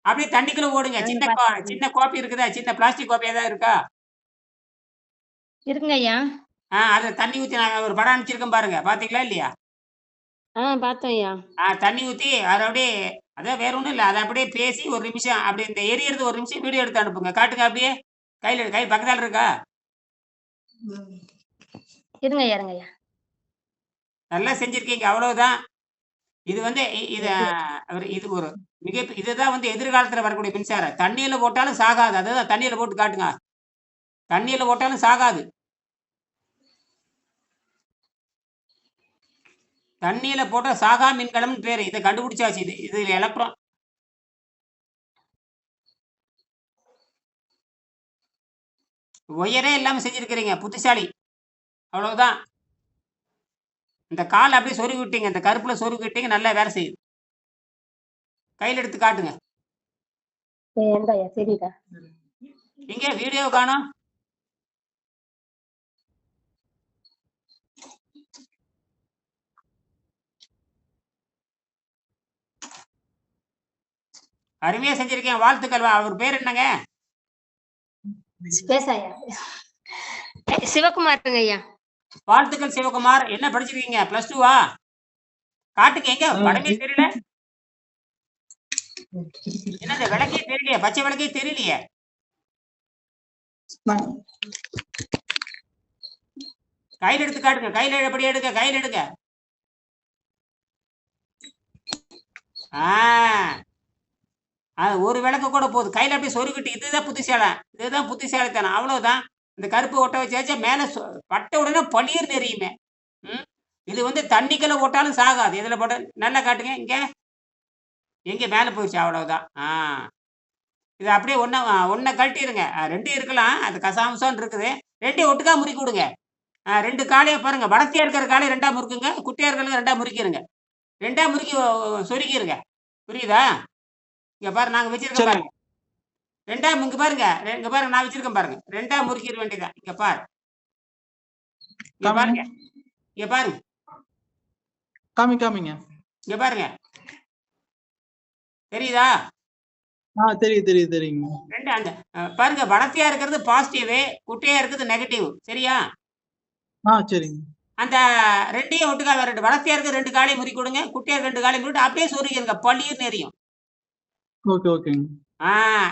அப்படியே தண்ணிக்குள்ள ஓடுங்க. சின்ன கோப்பி இருக்குதா? சின்ன பிளாஸ்டிக் கோப்பி ஏதாவது இருக்கா? இருக்குங்க ஐயா. அதுல தண்ணி ஊத்தி நான் ஒரு படம் அனுப்பிச்சிருக்கேன் பாருங்க. பார்த்தீங்களா இல்லையா? பார்த்தேன் ஐயா. தண்ணி ஊத்தி அத அப்படியே அதான் வேற ஒண்ணும் இல்ல. அத அப்படியே பேசி 1 நிமிஷம் அப்படியே இந்த எரியறது 1 நிமிஷம் வீடியோ எடுத்து அனுப்புங்க. காட்டுங்க அப்படியே. கை பக்கத்தால இருக்கா? இருங்க ஐயா, இருங்க ஐயா. நல்லா செஞ்சிருக்கீங்க. அவ்வளவுதான். இது வந்து இத இது ஒரு இதுதான் வந்து எதிர்காலத்துல வரக்கூடிய மின்சாரம். தண்ணீல போட்டாலும் சாகாது. அதுதான் தண்ணீல போட்டு காட்டுங்க. தண்ணீல போட்டாலும் சாகாது. தண்ணீல போட்டா சாகா மின்கலம்னு பேரு. இத கண்டுபிடிச்சாச்சு. இது எலக்ட்ரான் ஒயரே இல்லாம செஞ்சிருக்கிறீங்க. புத்திசாலி. அவ்வளவுதான். இந்த கால் அப்படியே சொருவி விட்டீங்க. இந்த கருப்புல சொருவி விட்டீங்க. நல்லா வேலை செய்யுது. கையில எடுத்து காட்டுங்க. சரிடா. எங்க வீடியோ காணோம்? அருமையா செஞ்சிருக்கேன். வாழ்த்துக்கள். அவர் பேர் என்னங்க? சிவகுமாருங்க ஐயா. வாழ்த்துக்கள் சிவகுமார். என்ன படிச்சிருக்கீங்க? +2வா? காட்டுங்க எங்க படமே தெரியல. என்னது விளக்கே தெரியலையே? பச்சை விளக்கே தெரியலையே? கையில எடுத்து காட்டுங்க. கையில எப்படி எடுக்க? கையில எடுக்க. ஒரு விளக்கு கூட போகுது. கையில அப்படியே சொருகிட்டு இதுதான் புத்திசாலித்தனம். அவ்வளவுதான். இந்த கருப்பு ஒட்ட வச்சாச்சா மேல பட்ட உடனே பளிர்னு எரியுமே. இது வந்து தண்ணிக்குள்ள போட்டாலும் சாகாது. இதுல போட்ட நல்லா காட்டுங்க. எங்க மேல போயிடுச்சு. அவ்வளவுதான். இது அப்படியே ஒன்ன கழட்டிருங்க. 2 இருக்கலாம். அது கசாமுசான்னு இருக்குது. 2 ஒட்டுக்கா முறுக்கி விடுங்க. 2 காலையும் பாருங்க. வடத்தியா இருக்கிற காலையை 2ஆ முறுக்குங்க. குட்டியா இருக்கிறத 2ஆ முறுக்கிருங்க. 2ஆ முறுக்கி சொருக்கிருங்க. புரியுதா? இங்க பாரு நாங்க வச்சிருக்கோம் பாருங்க. 2ஆ இங்க பாருங்க. இங்க பாருங்க நான் வச்சிருக்கேன் பாருங்க. 2ஆ முறுக்கிற வேண்டியதான். இங்க பாரு. இங்க பாருங்க. இங்க பாருங்க. காமிங்க. இங்க பாருங்க. தெரியுதா? தெரியுங்க. 2 அந்த பாருங்க வடத்தியா இருக்கிறது பாசிட்டிவ், குட்டையா இருக்கிறது நெகட்டிவ். சரியா? சரிங்க. அந்த 2யும் ஒட்டுக்கா வரட்டும். வடத்தியா இருக்க 2 காலையும் முறுக்கி விடுங்க. குட்டையா 2 காலையும் முறுக்கிட்டு அப்படியே சொருகிருங்க. பளிர்னு எரியும். ஓகேங்க.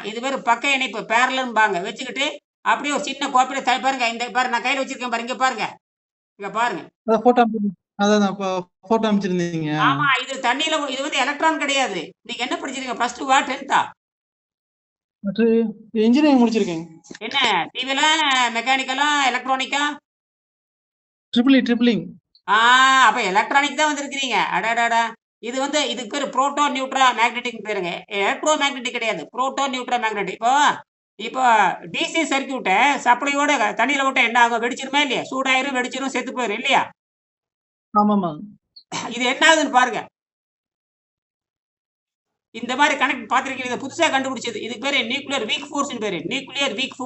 இது பேரு பக்க இணைப்பு பேரலம்பாங்க. வச்சுக்கிட்டு அப்படியே ஒரு சின்ன கோப்பையில பாருங்க. இந்த பாரு நான் கையில வச்சிருக்கேன் பாருங்க. இங்க பாருங்க. போட்டோ அனுப்பிச்சிருந்தீங்க. ஆமா இது தண்ணியில இது வந்து எலக்ட்ரான் கிடையாது. நீங்க என்ன படிச்சிருக்கீங்க? +2வா 10th இன்ஜினியரிங் முடிச்சிருக்கேன். என்ன சிவிலா மெக்கானிக்கலா எலக்ட்ரானிக்கா? ட்ரிபிள். அப்ப எலக்ட்ரானிக் தான் வந்திருக்கிறீங்க. அடடடா. இது வந்து இதுக்கு பேரு புரோட்டோ நியூட்ரா மேக்னெட்டிக் பேருங்க. எலக்ட்ரோ மேக்னெட்டிக் கிடையாது. Proto Nutra magnetic. இப்போ டிசி சர்க்யூட்டை சப்ளையோட தண்ணியில விட்டா என்ன ஆகும்? வெடிச்சிருமா இல்லையா? சூடாயிரும், வெடிச்சிரும், செத்து போயிரும் இல்லையா? ஆமாமா. இது என்ன ஆகுதுன்னு பாருங்க. இந்த மாதிரி கனெக்ட் பார்த்திருக்கீங்க. புதுசா கண்டுபிடிச்சது. இதுக்கு பேரு நியூக்ளியர் வீக் ஃபோர்ஸ் பேரு. Nuclear weak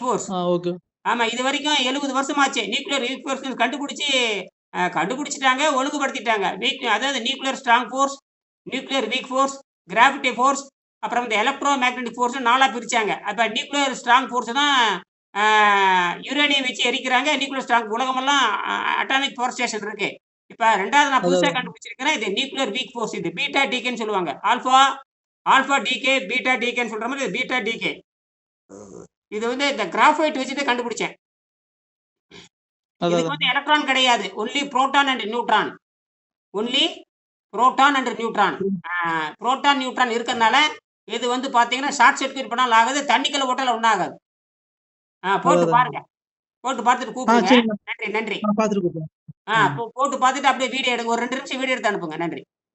force. ஓகே. ஆமா இது வரைக்கும் 70 வருஷமாச்சு. நியூக்ளியர் வீக் ஃபோர்ஸ் கண்டுபிடிச்சிட்டாங்க, ஒழுங்குபடுத்திட்டாங்க. அதாவது nuclear strong force, nuclear weak force, gravity force, அப்புறம் இந்த எலக்ட்ரோ மேக்னெட்டிக் ஃபோர்ஸ் 4ஆ பிரிச்சாங்க. அப்ப நியூக்ளியர் ஸ்ட்ராங் ஃபோர்ஸ் தான் யுரேனியம் வச்சு எரிக்கிறாங்க. நியூக்ளியர் ஸ்ட்ராங் உலகமெல்லாம் அட்டாமிக் பவர் ஸ்டேஷன் இருக்கு. இப்ப 2வது நான் புதுசா கண்டுபிடிச்சிருக்கிறேன். இது நியூக்ளியர் வீக் ஃபோர்ஸ். இது பீட்டா டிகேன்னு சொல்லுவாங்க. ஆல்பா டிகே, பீட்டா டிகேன்னு சொல்ற மாதிரி பீட்டா டிகே. இது வந்து இந்த கிராஃபைட் வச்சுட்டு கண்டுபிடிச்சேன். இதுக்கு வந்து எலக்ட்ரான் கிடையாது. Only proton and neutron. Proton neutron இருக்கிறதுனால இது வந்து பாத்தீங்கன்னா ஷார்ட் சர்க்யூட் பண்ணாலும் ஆகுது. தண்ணிக்குள்ள போட்டாலும் ஒன்றும் ஆகாது. போட்டு பாருங்க. போட்டு பார்த்துட்டு கூப்பிடுங்க. நன்றி. போட்டு பார்த்துட்டு அப்படியே வீடியோ எடுங்க. ஒரு 2 நிமிஷம் வீடியோ எடுத்து அனுப்புங்க. நன்றி.